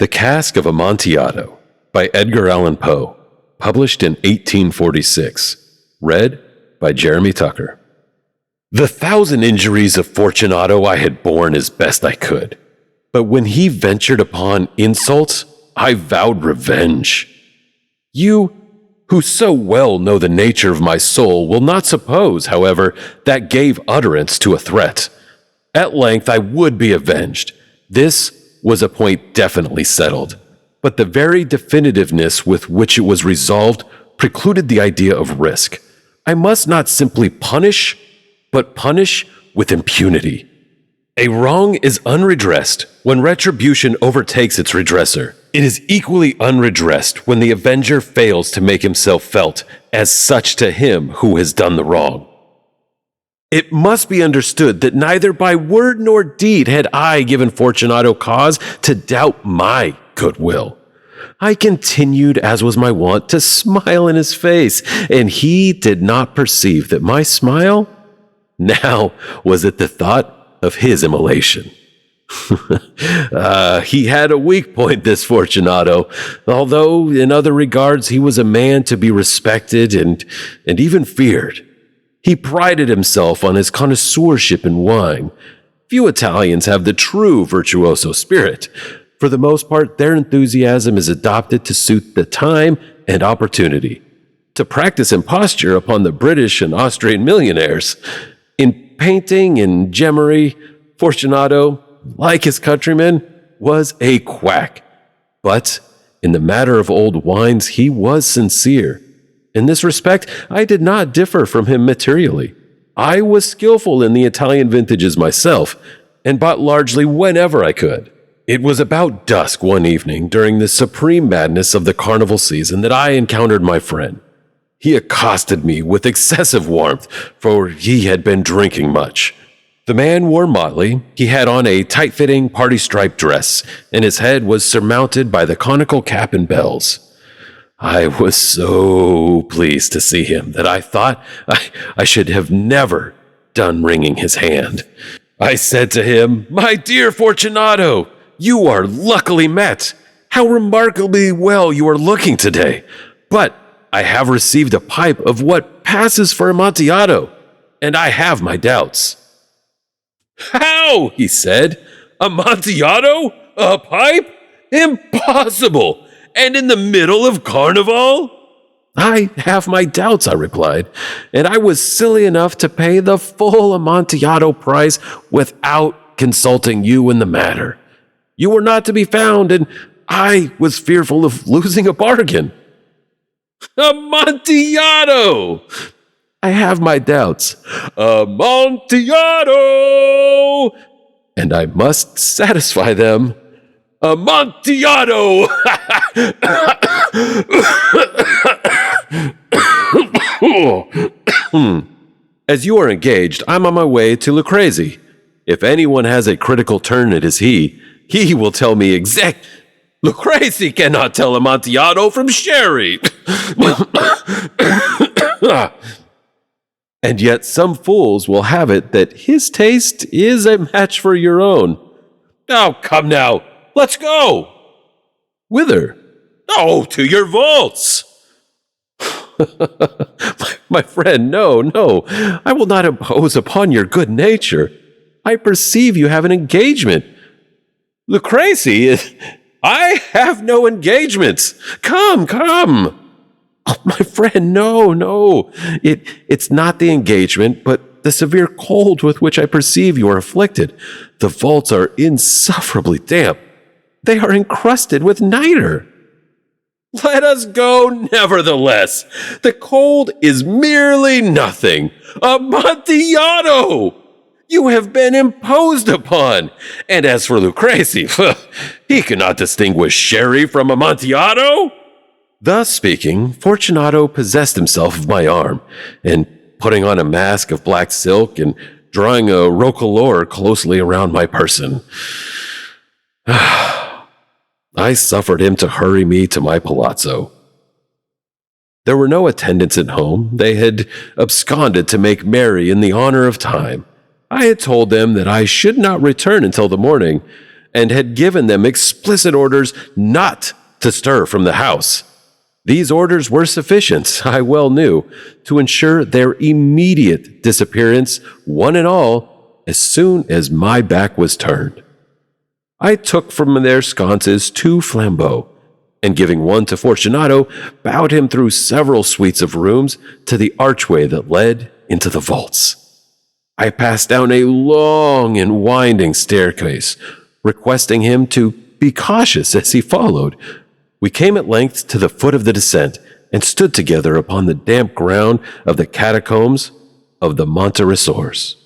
The Cask of Amontillado by Edgar Allan Poe, published in 1846. Read by Jeremy Tucker. The 1,000 injuries of Fortunato I had borne as best I could, but when he ventured upon insults, I vowed revenge. You, who so well know the nature of my soul, will not suppose, however, that gave utterance to a threat. At length I would be avenged. This was a point definitely settled, but the very definitiveness with which it was resolved precluded the idea of risk. I must not simply punish, but punish with impunity. A wrong is unredressed when retribution overtakes its redresser. It is equally unredressed when the avenger fails to make himself felt as such to him who has done the wrong. It must be understood that neither by word nor deed had I given Fortunato cause to doubt my goodwill. I continued, as was my wont, to smile in his face, and he did not perceive that my smile now was at the thought of his immolation. He had a weak point, this Fortunato, although in other regards he was a man to be respected and even feared. He prided himself on his connoisseurship in wine. Few Italians have the true virtuoso spirit. For the most part, their enthusiasm is adopted to suit the time and opportunity, to practice imposture upon the British and Austrian millionaires. In painting and gemmery, Fortunato, like his countrymen, was a quack. But in the matter of old wines, he was sincere. In this respect, I did not differ from him materially. I was skillful in the Italian vintages myself, and bought largely whenever I could. It was about dusk one evening during the supreme madness of the carnival season that I encountered my friend. He accosted me with excessive warmth, for he had been drinking much. The man wore motley. He had on a tight-fitting party-striped dress, and his head was surmounted by the conical cap and bells. I was so pleased to see him that I thought I should have never done wringing his hand. I said to him, "My dear Fortunato, you are luckily met. How remarkably well you are looking today. But I have received a pipe of what passes for Amontillado, and I have my doubts." "How?" he said. "Amontillado? A pipe? Impossible! And in the middle of Carnival?" "I have my doubts," I replied, "and I was silly enough to pay the full Amontillado price without consulting you in the matter. You were not to be found, and I was fearful of losing a bargain." "Amontillado!" "I have my doubts." "Amontillado!" "And I must satisfy them." "Amontillado!" "As you are engaged, I'm on my way to Lucrezi. If anyone has a critical turn, it is he. He will tell me exact. Lucrezi cannot tell Amontillado from sherry." "And yet some fools will have it that his taste is a match for your own." "Oh, come now. Let's go." "Whither?" "Oh, to your vaults." my friend, no. I will not impose upon your good nature. I perceive you have an engagement." "Lucrezi, I have no engagements. Come. Oh, my friend, no. It's not the engagement, but the severe cold with which I perceive you are afflicted. The vaults are insufferably damp. They are encrusted with nitre." "Let us go nevertheless. The cold is merely nothing. Amontillado! You have been imposed upon. And as for Lucrezi, he cannot distinguish sherry from Amontillado." Thus speaking, Fortunato possessed himself of my arm, and putting on a mask of black silk and drawing a roquelaure closely around my person, I suffered him to hurry me to my palazzo. There were no attendants at home. They had absconded to make merry in the honor of time. I had told them that I should not return until the morning, and had given them explicit orders not to stir from the house. These orders were sufficient, I well knew, to ensure their immediate disappearance, one and all, as soon as my back was turned. I took from their sconces 2 flambeaux, and giving one to Fortunato, bowed him through several suites of rooms to the archway that led into the vaults. I passed down a long and winding staircase, requesting him to be cautious as he followed. We came at length to the foot of the descent, and stood together upon the damp ground of the catacombs of the Montresors.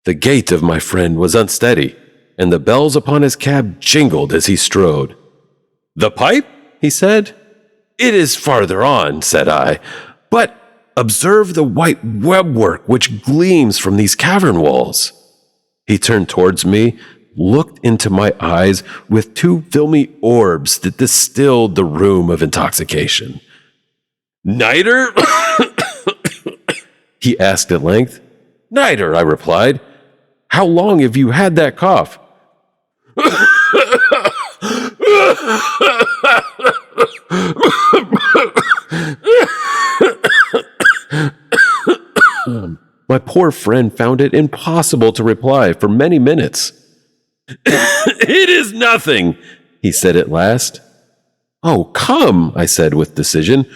The gait of my friend was unsteady, and the bells upon his cab jingled as he strode. "The pipe?" he said. "It is farther on," said I, "but observe the white webwork which gleams from these cavern walls." He turned towards me, looked into my eyes with 2 filmy orbs that distilled the rheum of intoxication. "Niter?" he asked at length. "Niter," I replied. "How long have you had that cough?" My poor friend found it impossible to reply for many minutes. "It is nothing," he said at last. "Oh, come," I said with decision.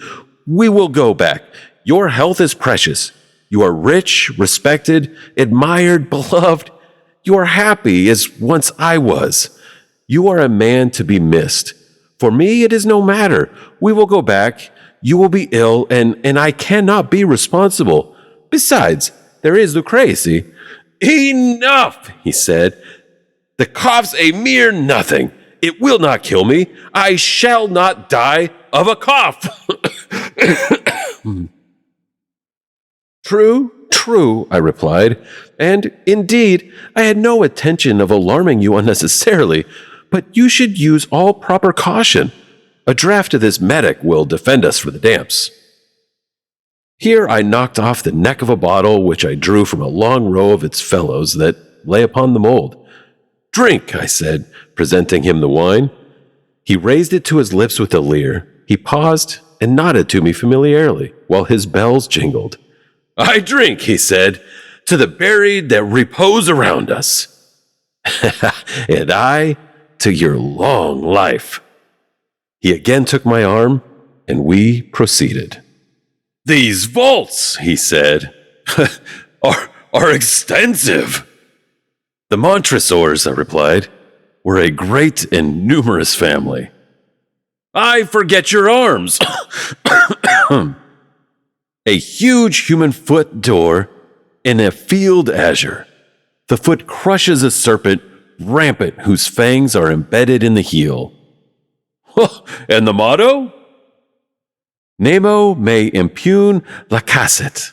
"We will go back. Your health is precious. You are rich, respected, admired, beloved. You are happy as once I was. You are a man to be missed. For me, it is no matter. We will go back. You will be ill, and I cannot be responsible. Besides, there is Lucrece." "Enough," he said. "The cough's a mere nothing. It will not kill me. I shall not die of a cough." True, I replied, and indeed, I had no intention of alarming you unnecessarily, but you should use all proper caution. A draught of this medic will defend us for the damps. Here I knocked off the neck of a bottle which I drew from a long row of its fellows that lay upon the mold. "Drink," I said, presenting him the wine. He raised it to his lips with a leer. He paused and nodded to me familiarly, while his bells jingled. "I drink," he said, "to the buried that repose around us." "And I to your long life." He again took my arm, and we proceeded. "These vaults," he said, are extensive." "The Montresors," I replied, "were a great and numerous family." "I forget your arms." "A huge human foot door in a field azure. The foot crushes a serpent rampant whose fangs are embedded in the heel." "And the motto?" "Nemo me impune lacessit."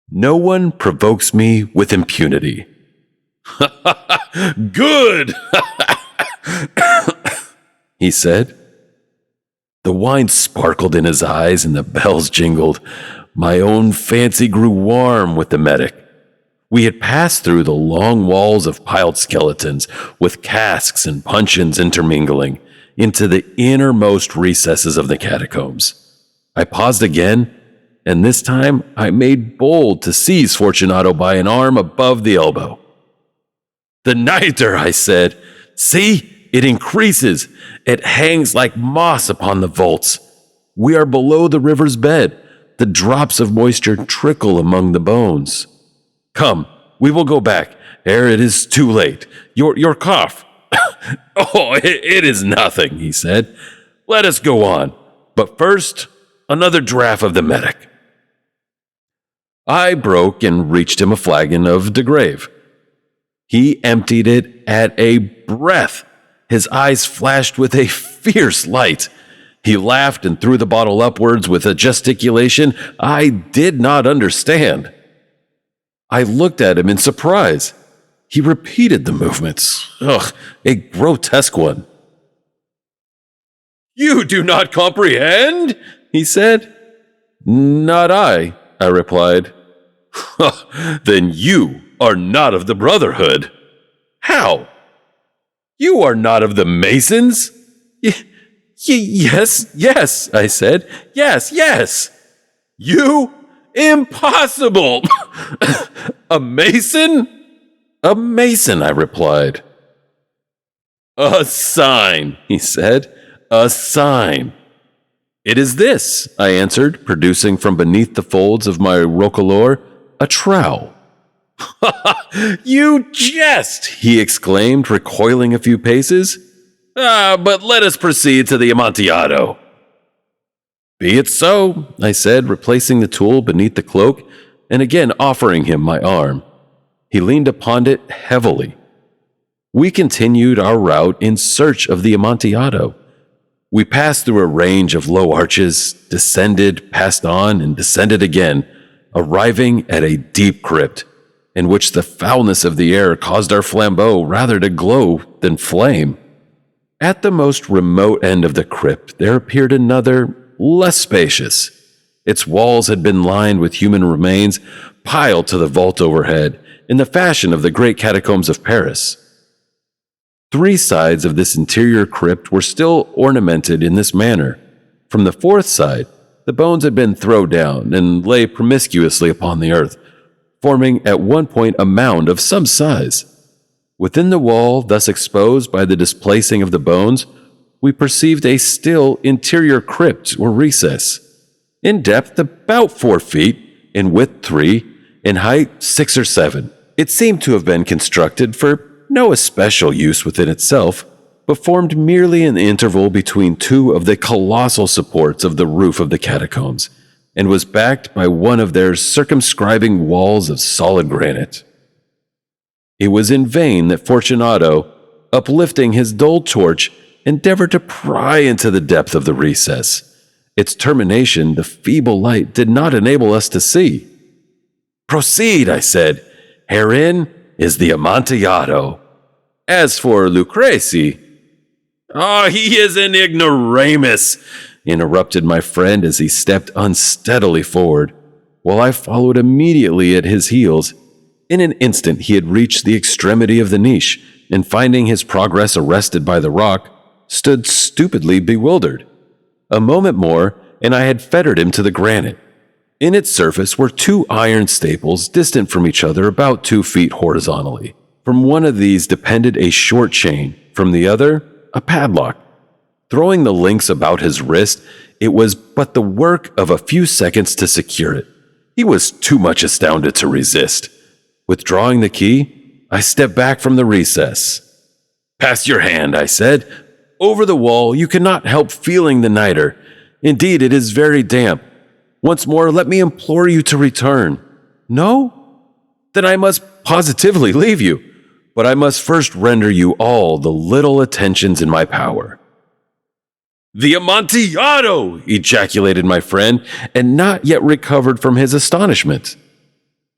No one provokes me with impunity. "Good," he said. The wine sparkled in his eyes and the bells jingled. My own fancy grew warm with the medic. We had passed through the long walls of piled skeletons, with casks and puncheons intermingling, into the innermost recesses of the catacombs. I paused again, and this time I made bold to seize Fortunato by an arm above the elbow. "The niter," I said. "See, it increases. It hangs like moss upon the vaults. We are below the river's bed. The drops of moisture trickle among the bones. Come, we will go back, ere it is too late. Your cough." "Oh, it is nothing," he said. "Let us go on. But first, another draught of the medic." I broke and reached him a flagon of de Grave. He emptied it at a breath. His eyes flashed with a fierce light. He laughed and threw the bottle upwards with a gesticulation I did not understand. I looked at him in surprise. He repeated the movements. A grotesque one. "You do not comprehend?" he said. "Not I," replied. "Then you are not of the Brotherhood." How? You are not of the Masons? Yes, I said. Yes. You? Impossible! A Mason? A Mason, I replied. A sign, he said. A sign. It is this, I answered, producing from beneath the folds of my roquelaure a trowel. You jest, he exclaimed, recoiling a few paces. But let us proceed to the Amontillado. Be it so, I said, replacing the tool beneath the cloak and again offering him my arm. He leaned upon it heavily. We continued our route in search of the Amontillado. We passed through a range of low arches, descended, passed on, and descended again, arriving at a deep crypt, in which the foulness of the air caused our flambeau rather to glow than flame. At the most remote end of the crypt there appeared another, less spacious. Its walls had been lined with human remains piled to the vault overhead, in the fashion of the great catacombs of Paris. 3 sides of this interior crypt were still ornamented in this manner. From the 4th side, the bones had been thrown down and lay promiscuously upon the earth, forming at one point a mound of some size. Within the wall, thus exposed by the displacing of the bones, we perceived a still interior crypt or recess, in depth about 4 feet, in width 3, in height 6 or 7. It seemed to have been constructed for no especial use within itself, but formed merely an interval between 2 of the colossal supports of the roof of the catacombs, and was backed by one of their circumscribing walls of solid granite. It was in vain that Fortunato, uplifting his dull torch, endeavored to pry into the depth of the recess. Its termination the feeble light did not enable us to see. Proceed, I said. Herein is the Amontillado. As for Lucrezi, he is an ignoramus, interrupted my friend as he stepped unsteadily forward, while I followed immediately at his heels. In an instant he had reached the extremity of the niche, and finding his progress arrested by the rock, stood stupidly bewildered. A moment more, and I had fettered him to the granite. In its surface were 2 iron staples distant from each other about 2 feet horizontally. From one of these depended a short chain, from the other, a padlock. Throwing the links about his wrist, it was but the work of a few seconds to secure it. He was too much astounded to resist. Withdrawing the key, I stepped back from the recess. Pass your hand, I said. Over the wall you cannot help feeling the niter. Indeed, it is very damp. Once more, let me implore you to return. No? Then I must positively leave you. But I must first render you all the little attentions in my power. The Amontillado! Ejaculated my friend, and not yet recovered from his astonishment.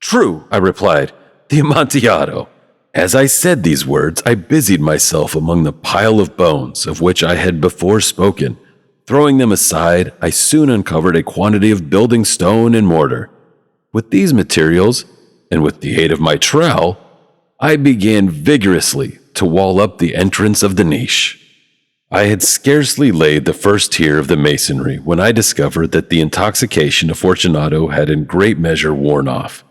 True, I replied, the Amontillado. As I said these words, I busied myself among the pile of bones of which I had before spoken. Throwing them aside, I soon uncovered a quantity of building stone and mortar. With these materials, and with the aid of my trowel, I began vigorously to wall up the entrance of the niche. I had scarcely laid the first tier of the masonry when I discovered that the intoxication of Fortunato had in great measure worn off.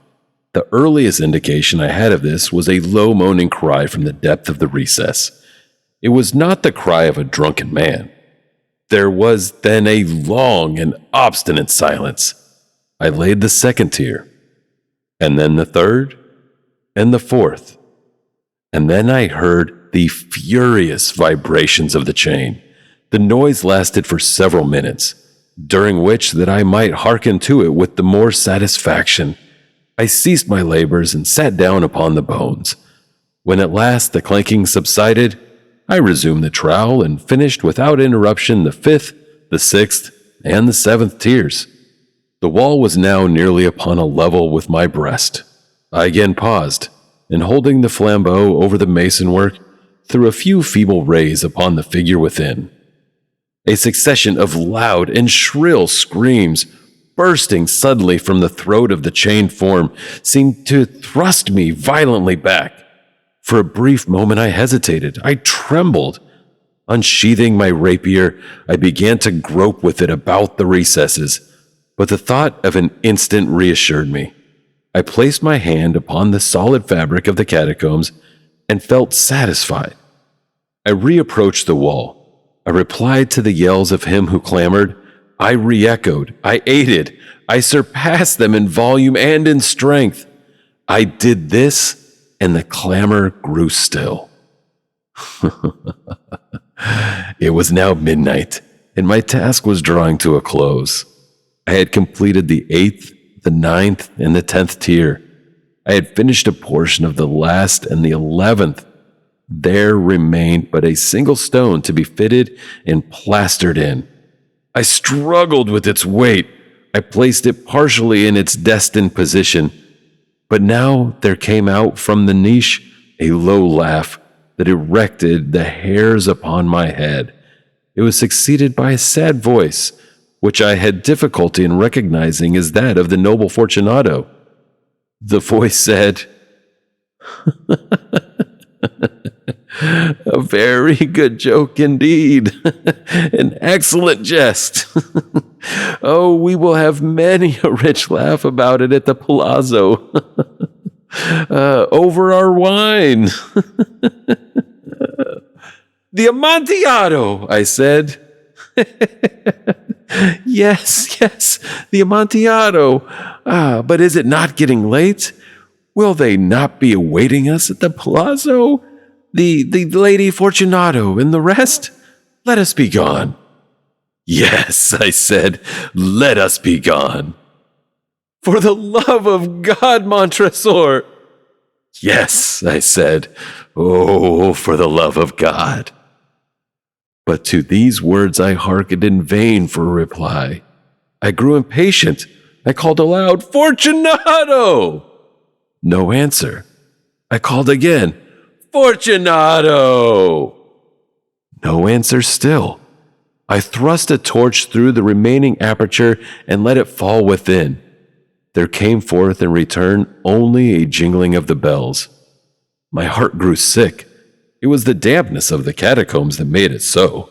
The earliest indication I had of this was a low moaning cry from the depth of the recess. It was not the cry of a drunken man. There was then a long and obstinate silence. I laid the 2nd tier, and then the 3rd, and the 4th, and then I heard the furious vibrations of the chain. The noise lasted for several minutes, during which, that I might hearken to it with the more satisfaction, I ceased my labors and sat down upon the bones. When at last the clanking subsided, I resumed the trowel and finished without interruption the 5th, the 6th, and the 7th tiers. The wall was now nearly upon a level with my breast. I again paused, and holding the flambeau over the masonwork, threw a few feeble rays upon the figure within. A succession of loud and shrill screams, bursting suddenly from the throat of the chained form, seemed to thrust me violently back. For a brief moment I hesitated. I trembled. Unsheathing my rapier, I began to grope with it about the recesses, but the thought of an instant reassured me. I placed my hand upon the solid fabric of the catacombs and felt satisfied. I reapproached the wall. I replied to the yells of him who clamored. I re-echoed. I aided. I surpassed them in volume and in strength. I did this, and the clamor grew still. It was now midnight, and my task was drawing to a close. I had completed the 8th, the 9th, and the 10th tier. I had finished a portion of the last and the 11th. There remained but a single stone to be fitted and plastered in. I struggled with its weight. I placed it partially in its destined position. But now there came out from the niche a low laugh that erected the hairs upon my head. It was succeeded by a sad voice, which I had difficulty in recognizing as that of the noble Fortunato. The voice said, "A very good joke indeed. An excellent jest. Oh, we will have many a rich laugh about it at the palazzo. Over our wine." "The Amontillado," I said. Yes, the Amontillado. But is it not getting late? Will they not be awaiting us at the palazzo? The Lady Fortunato and the rest? Let us be gone." "Yes," I said, "let us be gone." "For the love of God, Montresor." "Yes," I said, "oh, for the love of God." But to these words I hearkened in vain for a reply. I grew impatient. I called aloud, "Fortunato!" No answer. I called again, "Fortunato!" No answer still. I thrust a torch through the remaining aperture and let it fall within. There came forth in return only a jingling of the bells. My heart grew sick. It was the dampness of the catacombs that made it so.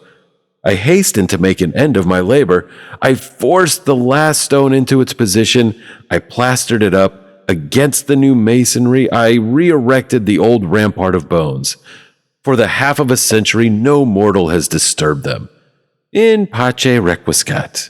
I hastened to make an end of my labor. I forced the last stone into its position. I plastered it up. Against the new masonry, I re-erected the old rampart of bones. For the half of a century, no mortal has disturbed them. In pace requiescat.